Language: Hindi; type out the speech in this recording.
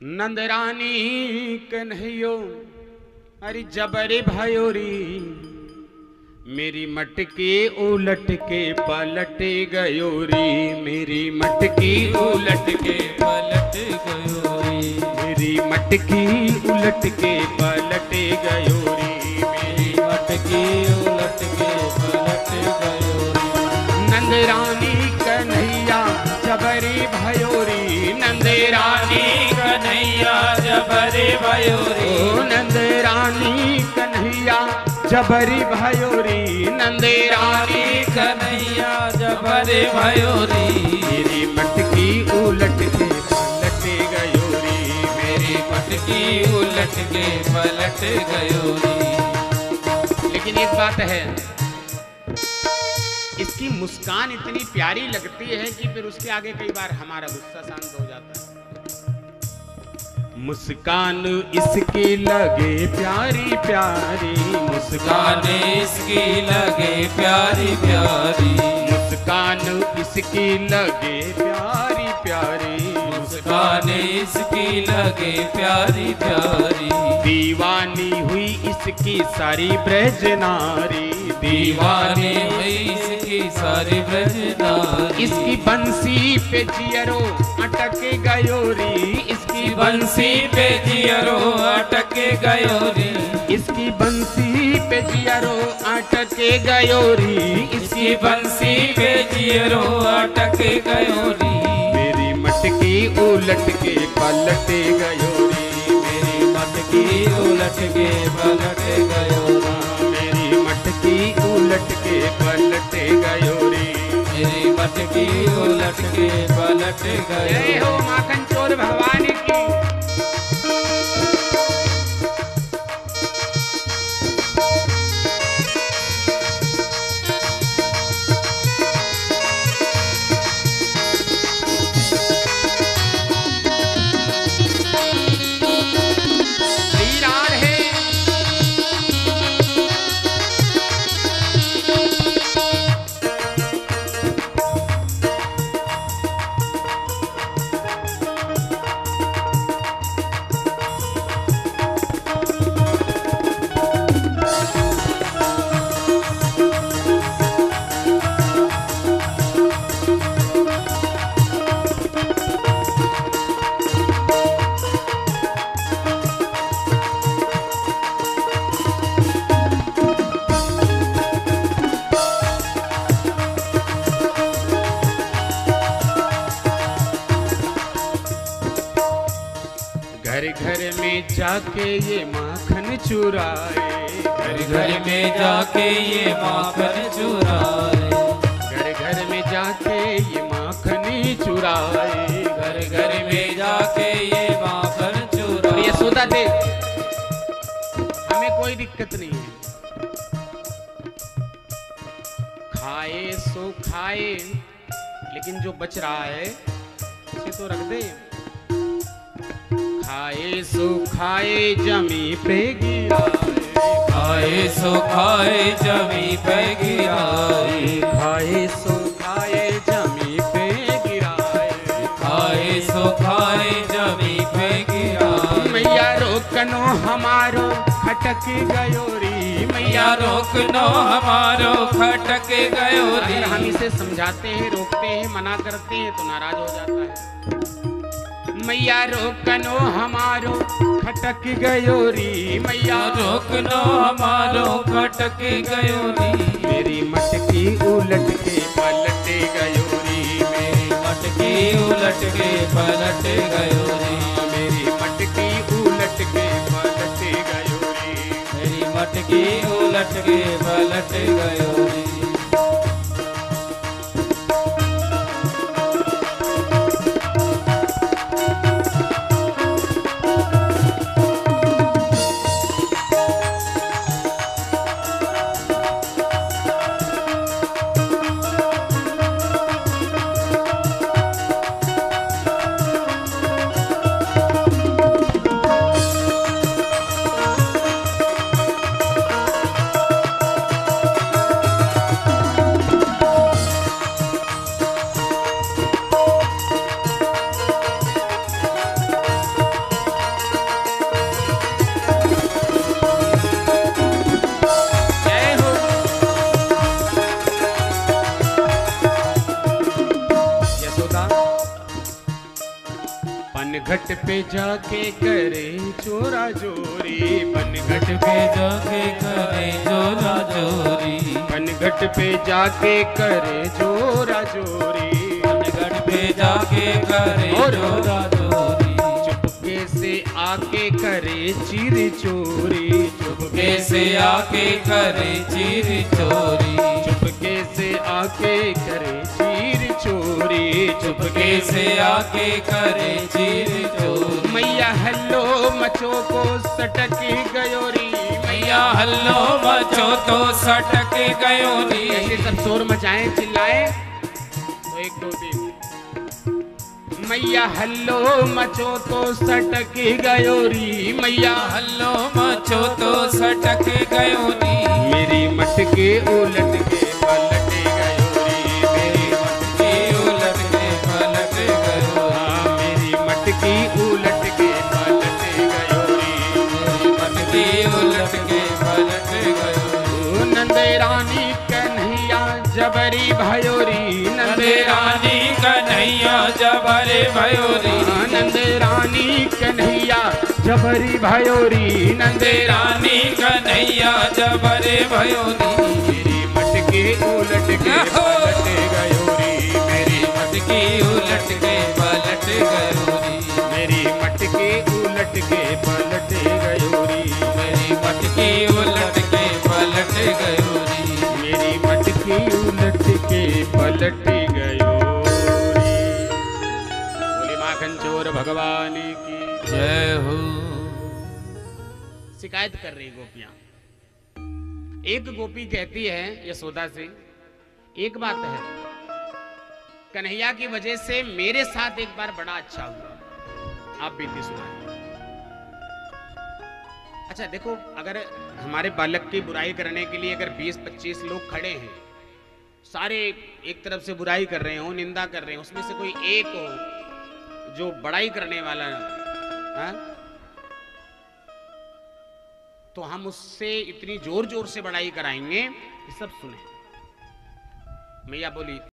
नंदरानी कन्हैयो अरे जबरे भयोरी मेरी मटकी उलट के पलट गयोरी, मेरी मटकी उलट के पलट गयोरी, मेरी मटकी उलट के पलट गयोरी, मेरी मटकी उलट के पलट गयोरी। नंदरानी कन्हैया जबरे भयोरी, नंदरानी कन्हैया जबरे भयोरी, नंदरानी कन्हैया जबरी भयोरी, नंदरानी कन्हैया जबरे भयोरी, मेरी मटकी उलट के पलट गयोरी, मेरी मटकी उलट के पलट गयोरी। लेकिन एक बात है, इसकी मुस्कान इतनी प्यारी लगती है कि फिर उसके आगे कई बार हमारा गुस्सा शांत हो जाता है। मुस्कान इसकी लगे प्यारी प्यारी, मुस्कान इसकी लगे प्यारी प्यारी, मुस्कान इसकी लगे प्यारी प्यारी, मुस्कान इसकी लगे प्यारी प्यारी। दीवानी हुई इसकी सारी ब्रज नारी, दीवानी हुई इसकी सारी ब्रज नारी। इसकी बंसी पे जियरो अटक गयोरी, इसकी बंसी पे जियरो अटक गयोरी, इसकी बंसी पे जियरो अटक गयोरी, इसकी बंसी पे जियरो अटक गयोरी। मेरी मटकी उलट के पलट गयोरी, मेरी मटकी उलट के पलट गयोरी, मेरी मटकी उलट के पलट गयोरी, मेरी मटकी उलट के पलट जय गयोरी। हो माखन चोर भगवान की। घर घर में जाके ये माखन चुराए, घर घर में जाके ये माखन चुराए, घर घर में जाके ये माखन चुराए, घर घर में जाके ये माखन और चुराए। यशोदा देख हमें कोई दिक्कत नहीं है, खाए सो खाए, लेकिन जो बच रहा है उसे तो रख दे। खाए सो खाए जमी पे गिराए, खाए सो खाए जमी पे गिराए, खाए सो खाए जमी पे गिराए, खाए सो खाए जमी पे गिराए। मैया रोकनो हमारो खटक गयोरी, मैया रोकनो हमारो खटक गयोरी। अगर हम इसे समझाते हैं, रोकते हैं, मना करते हैं तो नाराज हो जाता है। मैया रोकनो हमारो खटक गयोरी, मैया रोकनो हमारो खटक गयोरी, मेरी मटकी उलट के पलट गयोरी, मेरी मटकी उलट के पलट गयोरी, मेरी मटकी उलट के पलट गयोरी, मेरी मटकी उलट के पलट गयोरी। बनघट पे जाके करे चोरा चोरी, बनघट पे जाके करे चोरा चोरी, बनघट पे जाके करे चोरा चोरी, बनघट पे जाके करे चोरा चोरी, चुपके से आके करे चीरी चोरी, चुपके से आके करे चीरी चोरी, चुपके से आके करे चीरी चोरी, चुपके से आके करे चीरी चोरी। मैया हल्लो मचो को सटक गयोरी, मैया हल्लो मचो तो सटक गयोरी। ऐसे सब शोर मचाएं चिल्लाएं तो 1 2 3। मैया हल्लो मचो तो सटक गयोरी, मैया हल्लो मचो तो सटक गयोरी, मेरी मटके उलट के पलट गयोरी, मेरी मटकी उलट के पलट गयोरी, मेरी मटकी उलट के पलट गयोरी, मेरी मटकी उलट के पलट गयोरी। नंद रानी कन्हैया जबरी भयोरी, नंद रानी कन्हैया जबरे भयोरी, नंद रानी कन्हैया जबरी भयोरी, नंद रानी कन्हैया जबरे भयोरी, मेरी मटके उलट के पलट गयोरी, मेरी मटकी उलट के पलट गयोरी, मेरी मटके उलट के पलट गयोरी, मेरी मटकी उलट के पलट गयोरी, मेरी मटकी उलट के पलट गयोरी। बोली माखन चोर भगवान की जय हो। शिकायत कर रही गोपियां। एक गोपी कहती है यशोदा से, एक बात है, कन्हैया की वजह से मेरे साथ एक बार बड़ा अच्छा हुआ, आप बीती सुनाए। अच्छा देखो, अगर हमारे बालक की बुराई करने के लिए अगर 20-25 लोग खड़े हैं, सारे एक तरफ से बुराई कर रहे हो, निंदा कर रहे हो, उसमें से कोई एक हो जो बड़ाई करने वाला है, तो हम उससे इतनी जोर जोर से बड़ाई कराएंगे कि सब सुने। मैया बोली